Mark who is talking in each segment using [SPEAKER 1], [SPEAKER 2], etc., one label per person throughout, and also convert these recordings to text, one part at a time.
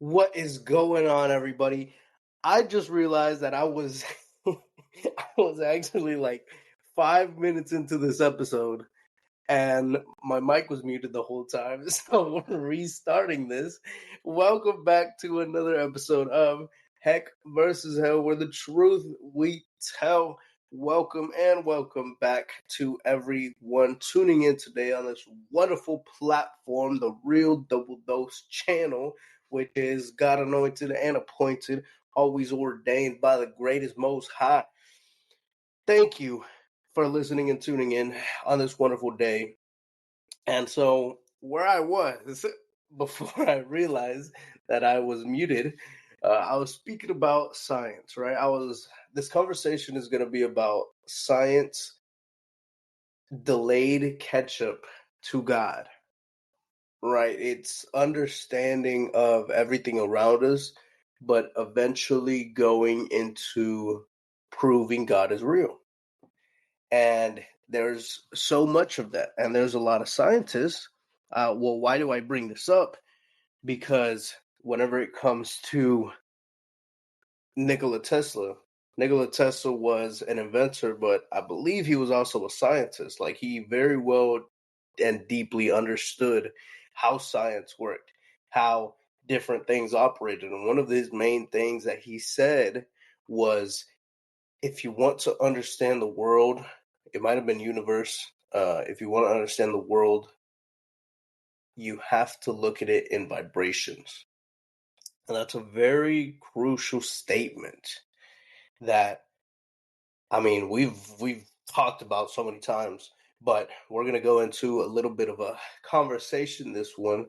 [SPEAKER 1] What is going on, everybody? I just realized that I was I was actually like 5 minutes into this episode and my mic was muted the whole time. So we're restarting this. Welcome back to another episode of Heck versus Hell, where the truth we tell. Welcome and welcome back to everyone tuning in today on this wonderful platform, the Real Double Dose channel, which is God anointed and appointed, always ordained by the greatest most high. Thank you for listening and tuning in on this wonderful day. And so, where I was before I realized that I was muted, I was speaking about science, right? This conversation is going to be about science delayed catch up to God, right? It's understanding of everything around us, but eventually going into proving God is real. And there's so much of that. And there's a lot of scientists. Well, why do I bring this up? Because whenever it comes to Nikola Tesla, Nikola Tesla was an inventor, but I believe he was also a scientist. Like, he very well and deeply understood how science worked, how different things operated. And one of his main things that he said was, if you want to understand the world, it might have been universe. If you want to understand the world, you have to look at it in vibrations. And that's a very crucial statement that, I mean, we've talked about so many times, but we're going to go into a little bit of a conversation this one,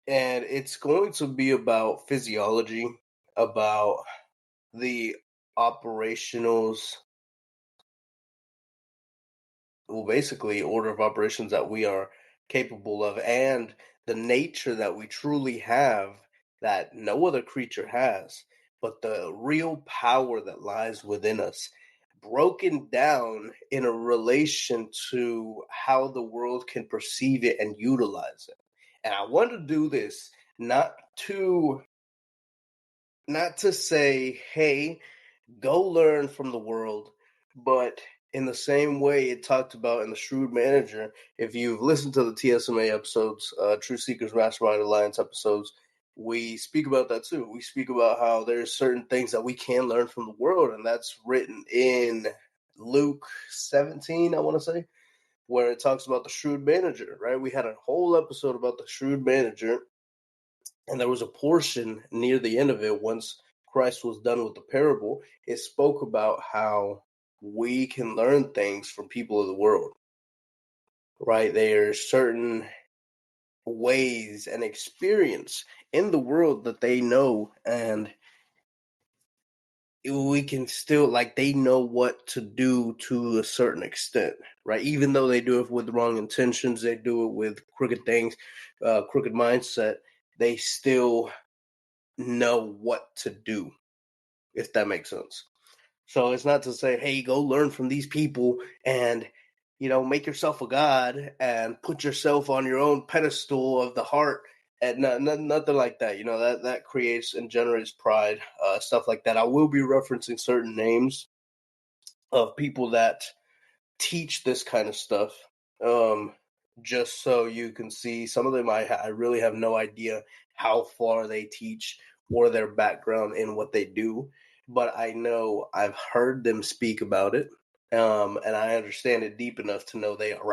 [SPEAKER 1] and it's going to be about physiology, about the operationals, well, basically order of operations that we are capable of, and the nature that we truly have that no other creature has, but the real power that lies within us, broken down in a relation to how the world can perceive it and utilize it. And I want to do this not to say, hey, go learn from the world, but in the same way it talked about in the Shrewd Manager, if you've listened to the TSMA episodes, True Seekers Mastermind Alliance episodes, we speak about that too. We speak about how there's certain things that we can learn from the world, and that's written in Luke 17, I want to say, where it talks about the Shrewd Manager, right? We had a whole episode about the Shrewd Manager, and there was a portion near the end of it, once Christ was done with the parable, it spoke about how we can learn things from people of the world, right? There's certain ways and experience in the world that they know, and we can still, like, they know what to do to a certain extent, right? Even though they do it with the wrong intentions, they do it with crooked things, crooked mindset, they still know what to do, if that makes sense. So it's not to say, hey, go learn from these people and, make yourself a god and put yourself on your own pedestal of the heart, and nothing like that. That creates and generates pride, stuff like that. I will be referencing certain names of people that teach this kind of stuff, just so you can see. Some of them I really have no idea how far they teach or their background in what they do, but I know I've heard them speak about it, and I understand it deep enough to know they are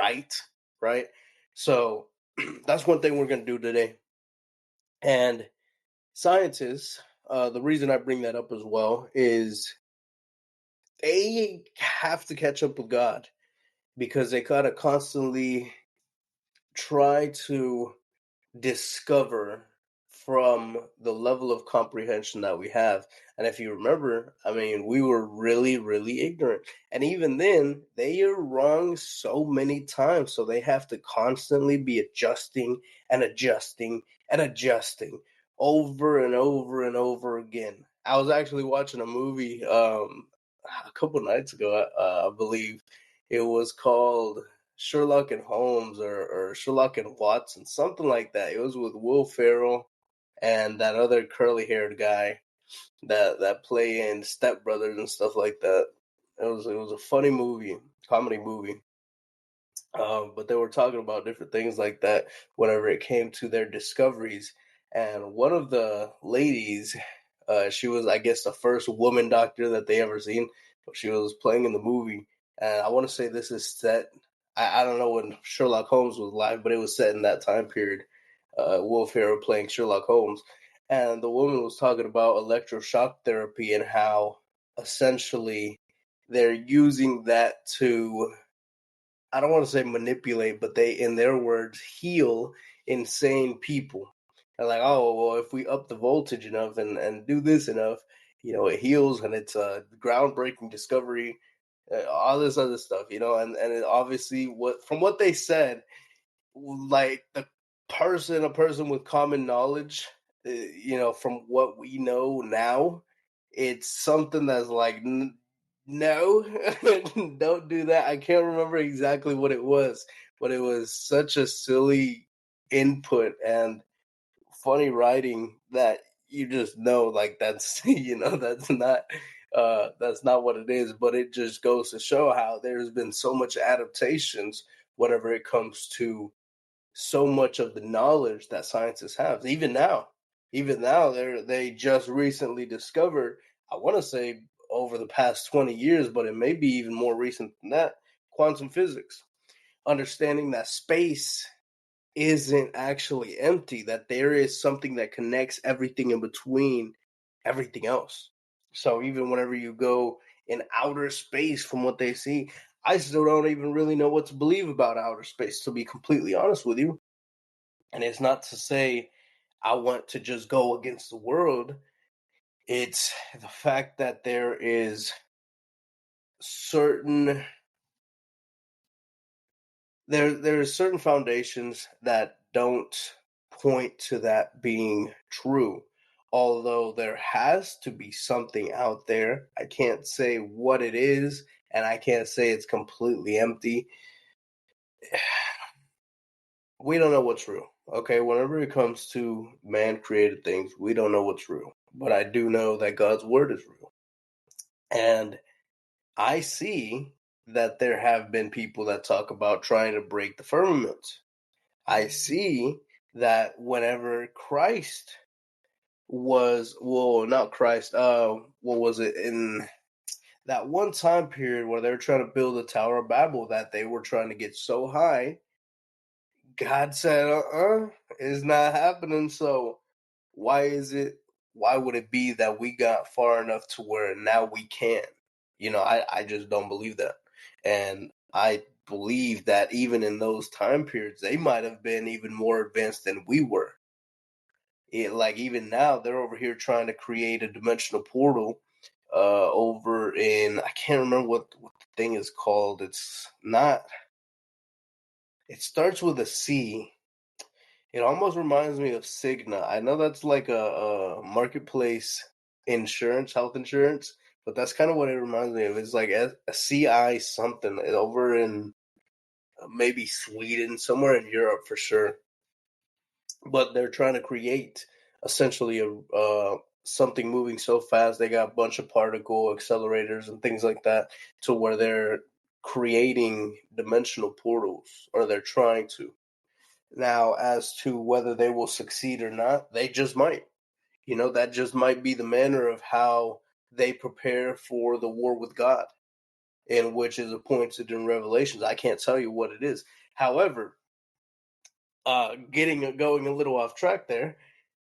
[SPEAKER 1] right? So that's one thing we're going to do today. And scientists, the reason I bring that up as well is they have to catch up with God, because they gotta constantly try to discover from the level of comprehension that we have. And if you remember, I mean, we were really, really ignorant. And even then, they are wrong so many times. So they have to constantly be adjusting and adjusting and adjusting over and over and over again. I was actually watching a movie a couple nights ago, I believe. It was called Sherlock and Holmes, or Sherlock and Watson, something like that. It was with Will Ferrell, and that other curly haired guy that play in Step Brothers and stuff like that. It was a funny movie, comedy movie. But they were talking about different things like that whenever it came to their discoveries. And one of the ladies, she was, I guess, the first woman doctor that they ever seen. But she was playing in the movie, and I want to say this is set. I don't know when Sherlock Holmes was live, but it was set in that time period. Will Ferrell playing Sherlock Holmes, and the woman was talking about electroshock therapy and how essentially they're using that to, I don't want to say manipulate, but they, in their words, heal insane people. And like, oh, well, if we up the voltage enough and do this enough, it heals, and it's a groundbreaking discovery, all this other stuff, and it obviously, what from what they said, like a person with common knowledge, from what we know now, it's something that's like, no, don't do that. I can't remember exactly what it was, but it was such a silly input and funny writing that you just know, like, that's that's not what it is. But it just goes to show how there's been so much adaptations whenever it comes to so much of the knowledge that scientists have. Even now, they just recently discovered, I want to say over the past 20 years, but it may be even more recent than that, quantum physics. Understanding that space isn't actually empty, that there is something that connects everything in between everything else. So even whenever you go in outer space, from what they see, I still don't even really know what to believe about outer space, to be completely honest with you. And it's not to say I want to just go against the world. It's the fact that certain there are certain foundations that don't point to that being true. Although there has to be something out there. I can't say what it is, and I can't say it's completely empty. We don't know what's real. Okay, whenever it comes to man created things, we don't know what's real. But I do know that God's word is real. And I see that there have been people that talk about trying to break the firmament. I see that whenever Christ was, well, not Christ, what was it, in that one time period where they were trying to build the Tower of Babel, that they were trying to get so high, God said, it's not happening. So why is it, why would it be that we got far enough to where now we can? I just don't believe that. And I believe that even in those time periods, they might have been even more advanced than we were. Like even now, they're over here trying to create a dimensional portal over in, I can't remember what the thing is called. It's not, it starts with a C. It almost reminds me of Cigna. I know that's like a marketplace insurance, health insurance, but that's kind of what it reminds me of. It's like a CI something over in maybe Sweden, somewhere in Europe for sure. But they're trying to create essentially something moving so fast. They got a bunch of particle accelerators and things like that, to where they're creating dimensional portals, or they're trying to. Now, as to whether they will succeed or not, they just might. That just might be the manner of how they prepare for the war with God, in which is appointed in Revelations. I can't tell you what it is. However, going a little off track there,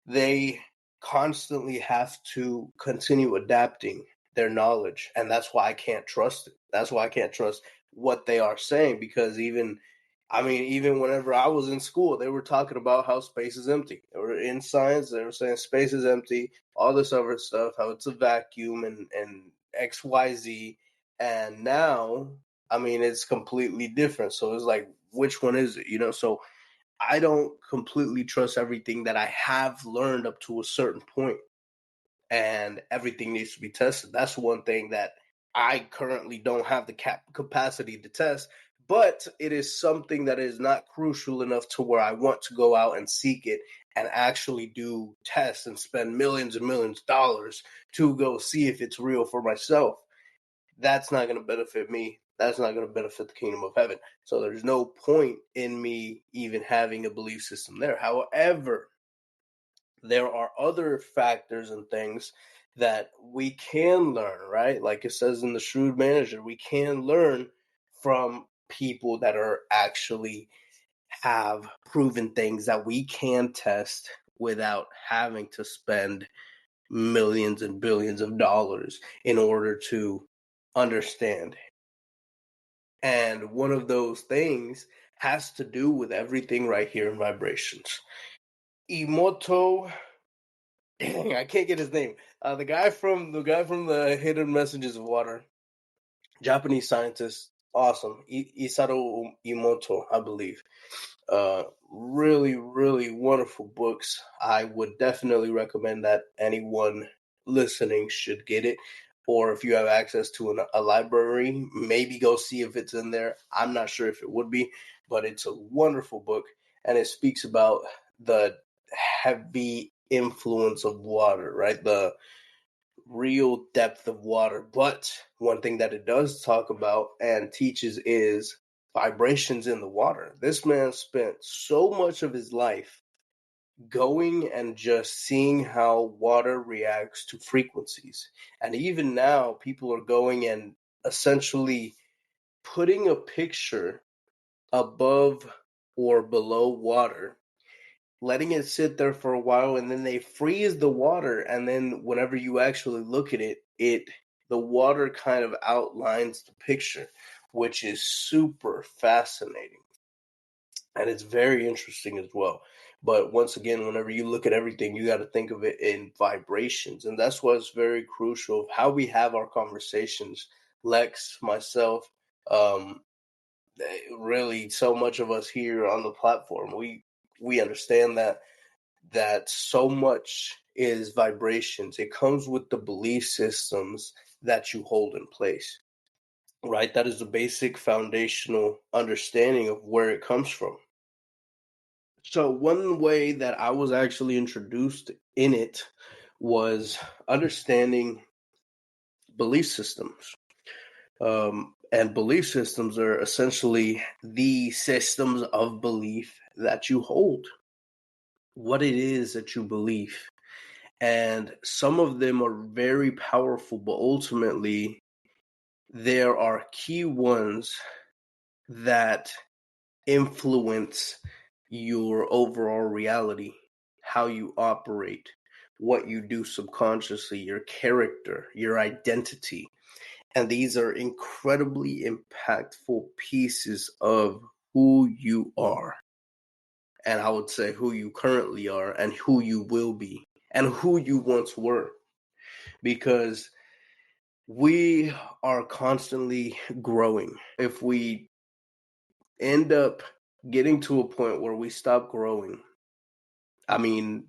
[SPEAKER 1] they constantly have to continue adapting their knowledge, and that's why I can't trust it. That's why I can't trust what they are saying, because even whenever I was in school, they were talking about how space is empty. Or in science, they were saying space is empty, all this other stuff, how it's a vacuum and XYZ. And now, it's completely different. So it's like, which one is it? So I don't completely trust everything that I have learned up to a certain point, and everything needs to be tested. That's one thing that I currently don't have the capacity to test, but it is something that is not crucial enough to where I want to go out and seek it and actually do tests and spend millions and millions of dollars to go see if it's real for myself, that's not going to benefit me. That's not going to benefit the kingdom of heaven. So there's no point in me even having a belief system there. However, there are other factors and things that we can learn, right? Like it says in the Shrewd Manager, we can learn from people that are actually have proven things that we can test without having to spend millions and billions of dollars in order to understand. And one of those things has to do with everything right here in vibrations. Emoto, dang, I can't get his name. The guy from the Hidden Messages of Water, Japanese scientist, awesome. Isaru Emoto, I believe. Really, really wonderful books. I would definitely recommend that anyone listening should get it. Or if you have access to a library, maybe go see if it's in there. I'm not sure if it would be, but it's a wonderful book, and it speaks about the heavy influence of water, right? The real depth of water. But one thing that it does talk about and teaches is vibrations in the water. This man spent so much of his life going and just seeing how water reacts to frequencies. And even now, people are going and essentially putting a picture above or below water, letting it sit there for a while, and then they freeze the water, and then whenever you actually look at it, the water kind of outlines the picture, which is super fascinating, and it's very interesting as well. But once again, whenever you look at everything, you got to think of it in vibrations, and that's what's very crucial of how we have our conversations. Lex, myself, um, really, so much of us here on the platform, we understand that so much is vibrations. It comes with the belief systems that you hold in place, right? That is the basic foundational understanding of where it comes from. So, one way that I was actually introduced in it was understanding belief systems. And belief systems are essentially the systems of belief that you hold, what it is that you believe. And some of them are very powerful, but ultimately there are key ones that influence your overall reality, how you operate, what you do subconsciously, your character, your identity. And these are incredibly impactful pieces of who you are. And I would say who you currently are and who you will be and who you once were. Because we are constantly growing. If we end up getting to a point where we stop growing, I mean,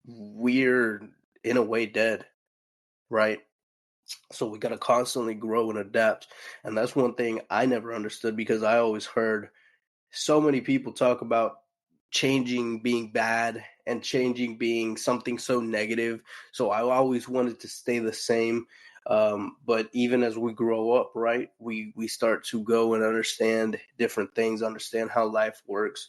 [SPEAKER 1] we're in a way dead, right? So we got to constantly grow and adapt. And that's one thing I never understood, because I always heard so many people talk about changing being bad and changing being something so negative. So I always wanted to stay the same. But even as we grow up, right, we start to go and understand different things, understand how life works,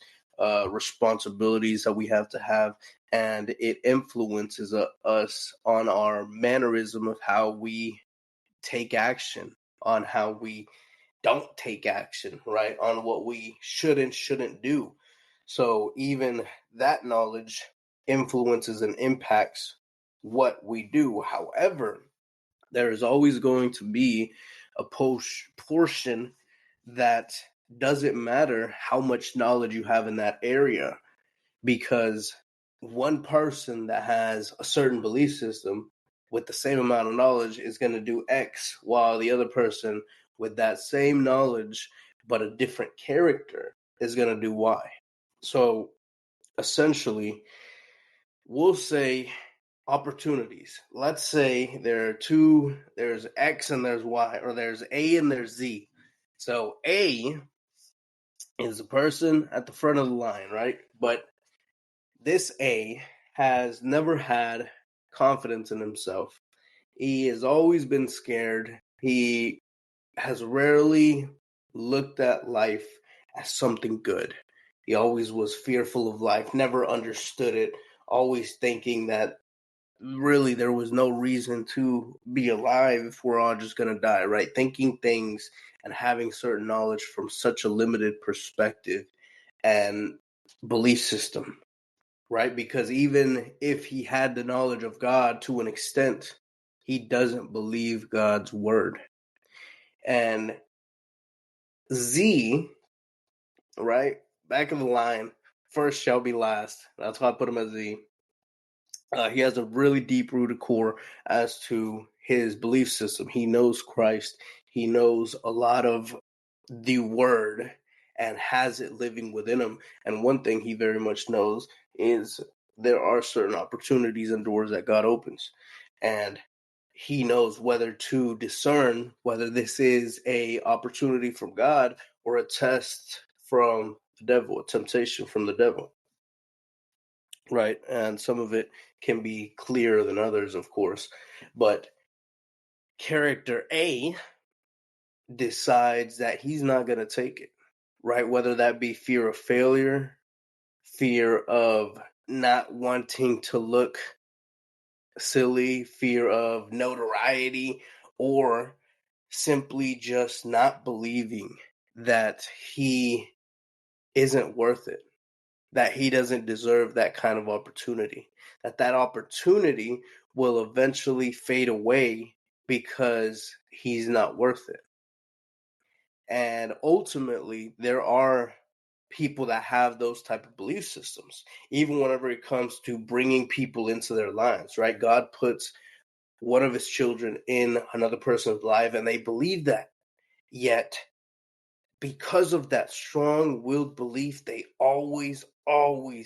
[SPEAKER 1] responsibilities that we have, and it influences us on our mannerism of how we take action, on how we don't take action, right? On what we should and shouldn't do. So even that knowledge influences and impacts what we do. However, there is always going to be a portion that doesn't matter how much knowledge you have in that area, because one person that has a certain belief system with the same amount of knowledge is going to do X, while the other person with that same knowledge but a different character is going to do Y. So essentially, we'll say opportunities. Let's say there's X and there's Y, or there's A and there's Z. So A is the person at the front of the line, right? But this A has never had confidence in himself. He has always been scared. He has rarely looked at life as something good. He always was fearful of life, never understood it, always thinking that really there was no reason to be alive if we're all just going to die, right? Thinking things and having certain knowledge from such a limited perspective and belief system, right? Because even if he had the knowledge of God to an extent, he doesn't believe God's word. And Z, right? Back of the line, first shall be last. That's why I put him as Z. He has a really deep rooted core as to his belief system. He knows Christ. He knows a lot of the word and has it living within him. And one thing he very much knows is there are certain opportunities and doors that God opens. And he knows whether to discern whether this is a opportunity from God or a test from the devil, a temptation from the devil. Right. And some of it can be clearer than others, of course. But character A decides that he's not going to take it, right? Whether that be fear of failure, fear of not wanting to look silly, fear of notoriety, or simply just not believing that he isn't worth it, that he doesn't deserve that kind of opportunity, that opportunity will eventually fade away because he's not worth it. And ultimately, there are people that have those type of belief systems, even whenever it comes to bringing people into their lives, right? God puts one of his children in another person's life and they believe that. Yet because of that strong-willed belief, they always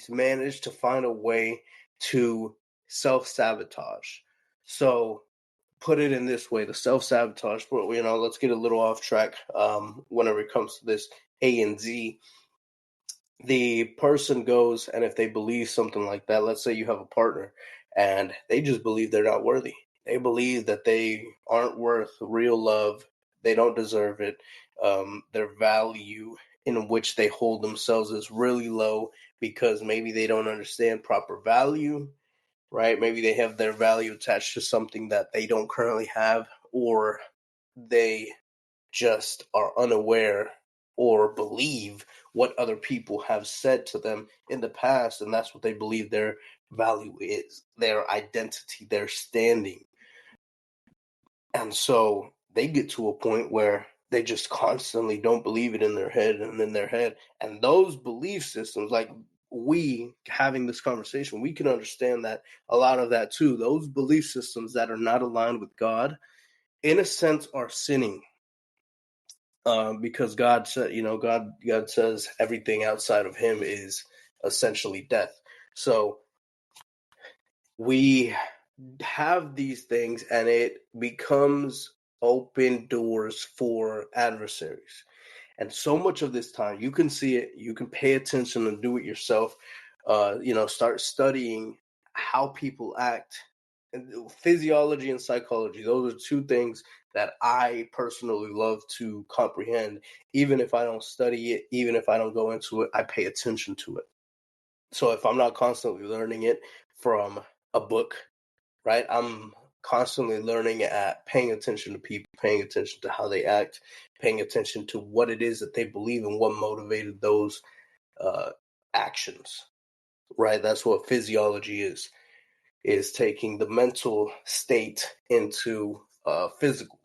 [SPEAKER 1] manage to find a way to self-sabotage. So put it in this way, the self-sabotage, let's get a little off track whenever it comes to this A and Z. The person goes, and if they believe something like that, let's say you have a partner, and they just believe they're not worthy. They believe that they aren't worth real love. They don't deserve it. Their value in which they hold themselves is really low because maybe they don't understand proper value, right? Maybe they have their value attached to something that they don't currently have, or they just are unaware or believe what other people have said to them in the past, and that's what they believe their value is, their identity, their standing. And so they get to a point where they just constantly don't believe it in their head and in their head. And those belief systems, like we having this conversation, we can understand that a lot of that too. Those belief systems that are not aligned with God, in a sense, are sinning. Because God said, God says everything outside of Him is essentially death. So we have these things, and it becomes open doors for adversaries. And so much of this time, you can see it, you can pay attention and do it yourself. Start studying how people act. And physiology and psychology, those are two things that I personally love to comprehend. Even if I don't study it, even if I don't go into it, I pay attention to it. So if I'm not constantly learning it from a book, right, I'm constantly learning at paying attention to people, paying attention to how they act, paying attention to what it is that they believe and what motivated those actions, right? That's what physiology is taking the mental state into physical,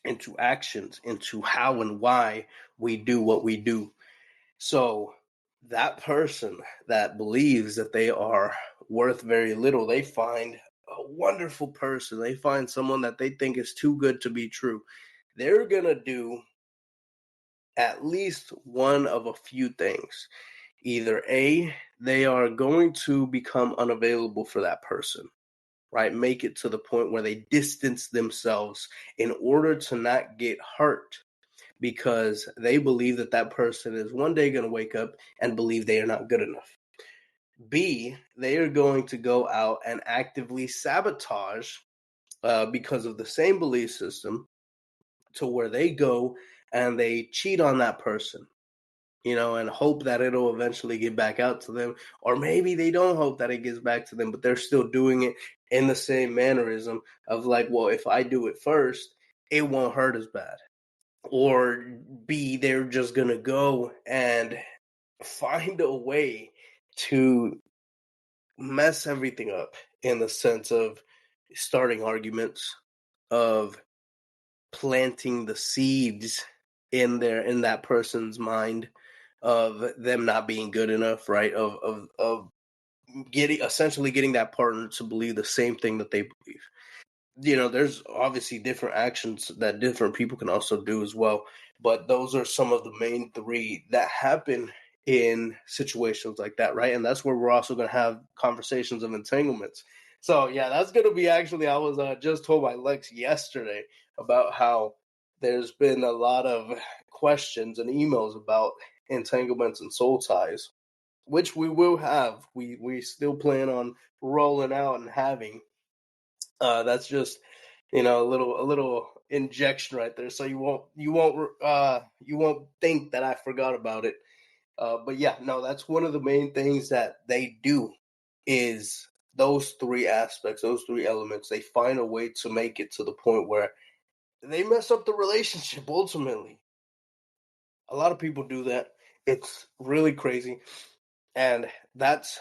[SPEAKER 1] into actions, into how and why we do what we do. So that person that believes that they are worth very little, they find a wonderful person. They find someone that they think is too good to be true. They're going to do at least one of a few things. Either A, they are going to become unavailable for that person, right? Make it to the point where they distance themselves in order to not get hurt because they believe that person is one day going to wake up and believe they are not good enough. B, they are going to go out and actively sabotage because of the same belief system, to where they go and they cheat on that person, and hope that it'll eventually get back out to them. Or maybe they don't hope that it gets back to them, but they're still doing it in the same mannerism of like, well, if I do it first, it won't hurt as bad. Or B, they're just going to go and find a way to mess everything up in the sense of starting arguments, of planting the seeds in that person's mind of them not being good enough, right? Of getting that partner to believe the same thing that they believe. There's obviously different actions that different people can also do as well, but those are some of the main three that happen in situations like that, right? And that's where we're also going to have conversations of entanglements. So yeah, that's going to be actually, I was just told by Lex yesterday about how there's been a lot of questions and emails about entanglements and soul ties, which we will have. We still plan on rolling out and having. That's just a little injection right there, so you won't think that I forgot about it. But yeah, no, that's one of the main things that they do is those three aspects, those three elements. They find a way to make it to the point where they mess up the relationship ultimately. A lot of people do that. It's really crazy. And that's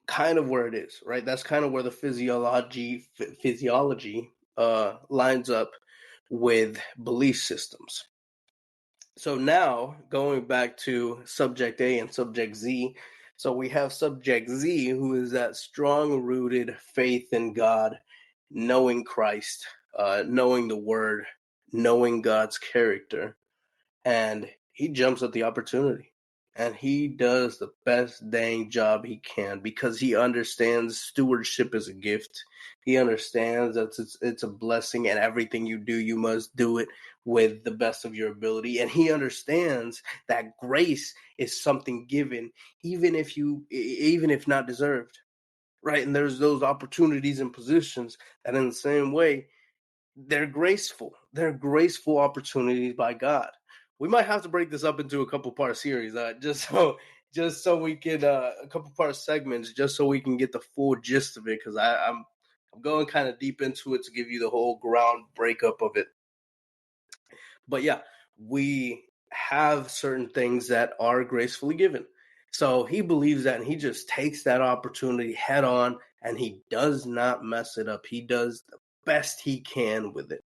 [SPEAKER 1] kind of where it is, right? That's kind of where the physiology lines up with belief systems. So now going back to subject A and subject Z. So we have subject Z, who is that strong rooted faith in God, knowing Christ, knowing the word, knowing God's character. And he jumps at the opportunity. And he does the best dang job he can because he understands stewardship is a gift. He understands that it's a blessing, and everything you do, you must do it with the best of your ability. And he understands that grace is something given, even if not deserved, right? And there's those opportunities and positions that, in the same way, they're graceful. They're graceful opportunities by God. We might have to break this up into a couple part series, just so we can a couple part segments, just so we can get the full gist of it. Because I'm going kind of deep into it to give you the whole ground breakup of it. But yeah, we have certain things that are gracefully given. So he believes that, and he just takes that opportunity head on, and he does not mess it up. He does the best he can with it.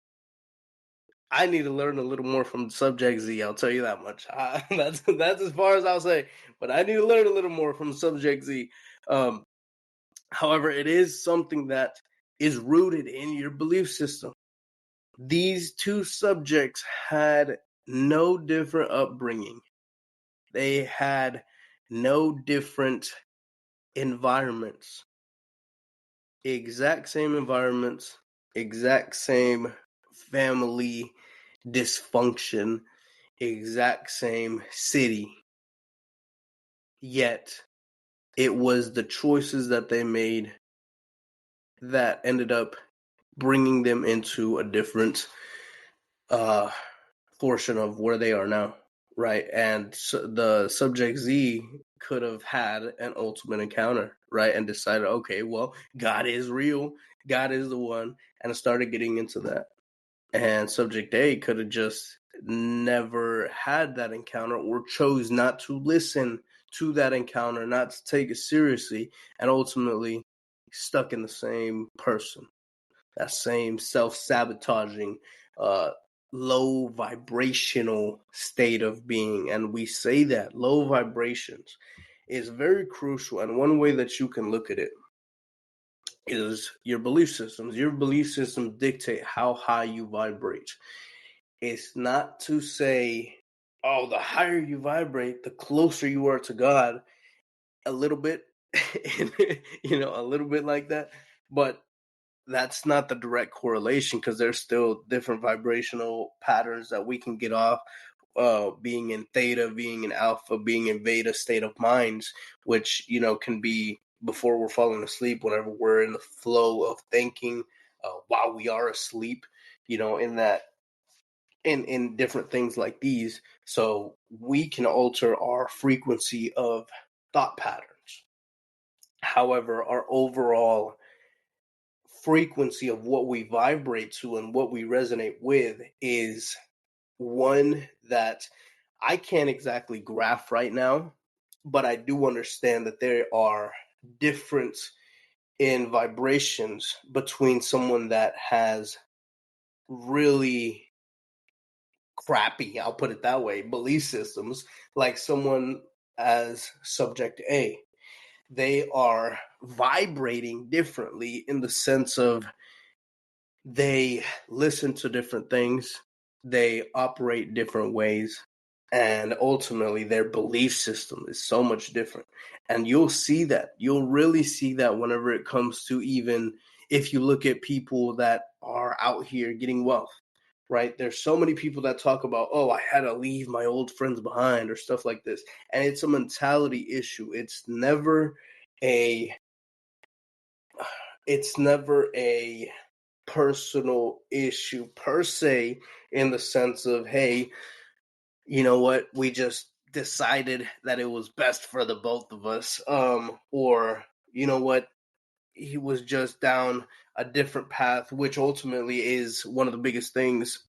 [SPEAKER 1] I need to learn a little more from Subject Z. I'll tell you that much. That's as far as I'll say. But I need to learn a little more from Subject Z. However, it is something that is rooted in your belief system. These two subjects had no different upbringing. They had no different environments. Exact same environments, exact same family dysfunction, exact same city. Yet it was the choices that they made that ended up bringing them into a different portion of where they are now, right? And so the subject Z could have had an ultimate encounter, right? And decided, okay, well, God is real, God is the one, and started getting into that. And subject A could have just never had that encounter, or chose not to listen to that encounter, not to take it seriously, and ultimately stuck in the same person, that same self-sabotaging, low vibrational state of being. And we say that low vibrations is very crucial. And one way that you can look at it is your belief systems. Your belief systems dictate how high you vibrate. It's not to say, oh, the higher you vibrate, the closer you are to God. A little bit, a little bit like that. But that's not the direct correlation, because there's still different vibrational patterns that we can get off being in theta, being in alpha, being in beta state of minds, which, can be before we're falling asleep, whenever we're in the flow of thinking, while we are asleep, in that, in different things like these. So we can alter our frequency of thought patterns. However, our overall frequency of what we vibrate to and what we resonate with is one that I can't exactly graph right now, but I do understand that there are difference in vibrations between someone that has really crappy, I'll put it that way, belief systems, like someone as subject A. They are vibrating differently in the sense of they listen to different things, they operate different ways, and ultimately their belief system is so much different. And you'll really see that whenever it comes to, even if you look at people that are out here getting wealth, right? There's so many people that talk about, oh, I had to leave my old friends behind or stuff like this. And it's a mentality issue. A it's never a personal issue per se, in the sense of, hey, you know what, we just decided that it was best for the both of us, or you know what, he was just down a different path, which ultimately is one of the biggest things,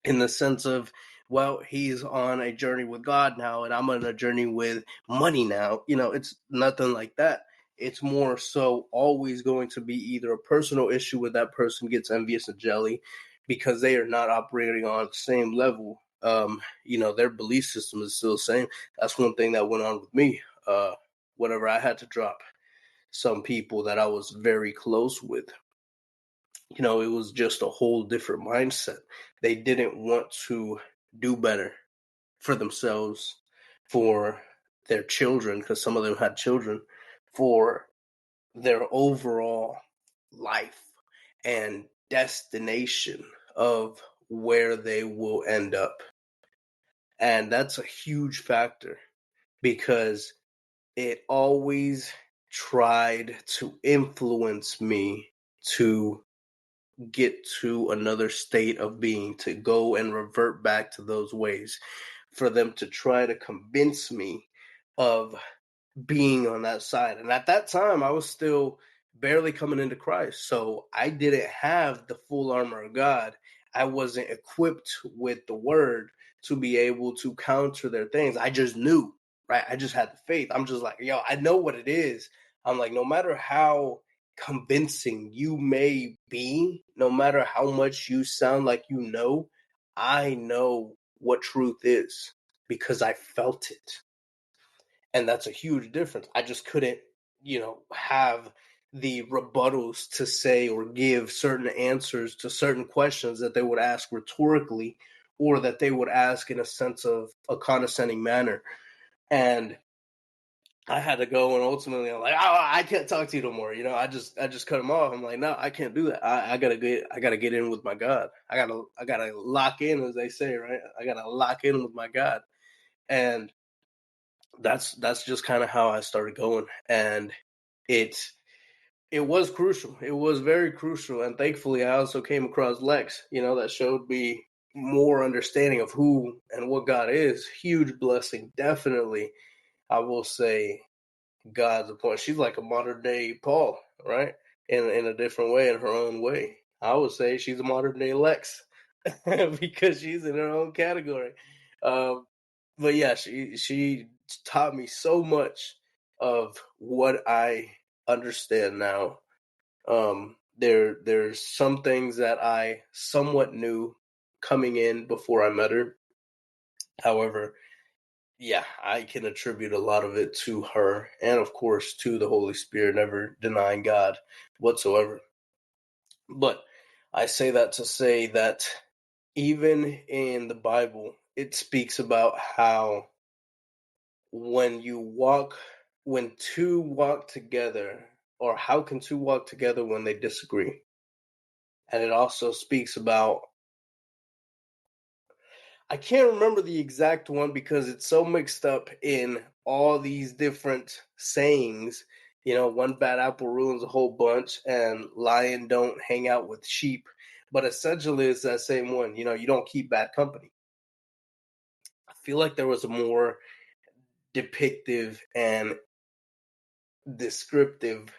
[SPEAKER 1] in the sense of, well, he's on a journey with God now, and I'm on a journey with money now. It's nothing like that. It's more so always going to be either a personal issue where that person gets envious and jelly because they are not operating on the same level. Their belief system is still the same. That's one thing that went on with me. Whenever I had to drop some people that I was very close with, it was just a whole different mindset. They didn't want to do better for themselves, for their children, because some of them had children, for their overall life and destination of where they will end up. And that's a huge factor, because it always tried to influence me to get to another state of being, to go and revert back to those ways, for them to try to convince me of being on that side. And at that time, I was still barely coming into Christ. So I didn't have the full armor of God. I wasn't equipped with the word to be able to counter their things. I just knew, right? I just had the faith. I'm just like, yo, I know what it is. I'm like, no matter how convincing you may be, no matter how much you sound like I know what truth is because I felt it. And that's a huge difference. I just couldn't, have the rebuttals to say or give certain answers to certain questions that they would ask rhetorically, or that they would ask in a sense of a condescending manner. And I had to go, and ultimately I'm like, oh, I can't talk to you no more. I just cut him off. I'm like, no, I can't do that. I gotta get in with my God. I gotta lock in, as they say, right? I gotta lock in with my God. And that's just kind of how I started going. And it it was crucial. It was very crucial. And thankfully I also came across Lex, that showed me more understanding of who and what God is. Huge blessing, definitely. I will say God's a point. She's like a modern day Paul, right? In a different way, in her own way. I would say she's a modern day Lex because she's in her own category. Um, but yeah, she taught me so much of what I understand now. There's some things that I somewhat knew coming in before I met her. However, yeah, I can attribute a lot of it to her, and of course to the Holy Spirit, never denying God whatsoever. But I say that to say that even in the Bible, it speaks about how when you walk, when two walk together, or how can two walk together when they disagree? And it also speaks about, I can't remember the exact one because it's so mixed up in all these different sayings. You know, one bad apple ruins a whole bunch, and lion don't hang out with sheep. But essentially, it's that same one. You know, you don't keep bad company. I feel like there was a more depictive and descriptive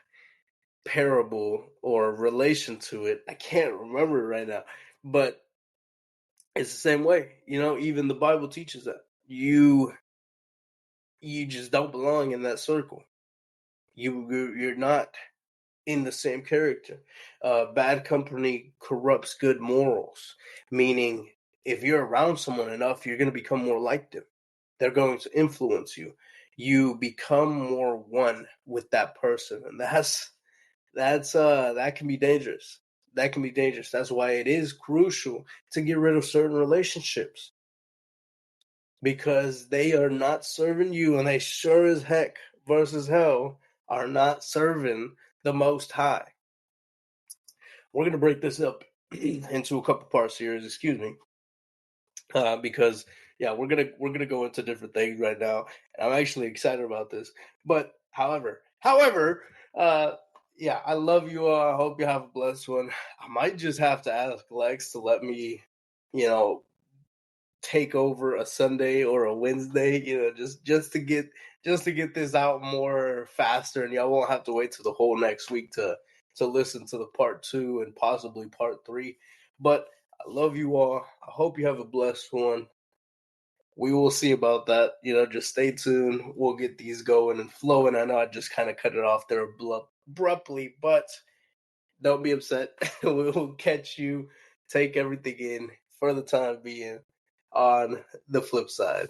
[SPEAKER 1] parable or relation to it. I can't remember it right now, but it's the same way. You know, even the Bible teaches that you just don't belong in that circle. You're not in the same character. Bad company corrupts good morals, meaning if you're around someone enough, you're going to become more like them. They're going to influence you. You become more one with that person, and that can be dangerous. That can be dangerous. That's why it is crucial to get rid of certain relationships because they are not serving you, and they sure as heck versus hell are not serving the Most High. We're gonna break this up into a couple parts here. Excuse me, because yeah, we're gonna go into different things right now, and I'm actually excited about this. But however, uh, yeah, I love you all. I hope you have a blessed one. I might just have to ask Lex to let me, you know, take over a Sunday or a Wednesday, you know, just to get this out more faster, and y'all won't have to wait till the whole next week to listen to the part two and possibly part three. But I love you all. I hope you have a blessed one. We will see about that. You know, just stay tuned. We'll get these going and flowing. I know I just kind of cut it off there abruptly, but don't be upset. We'll catch you. Take everything in for the time being on the flip side.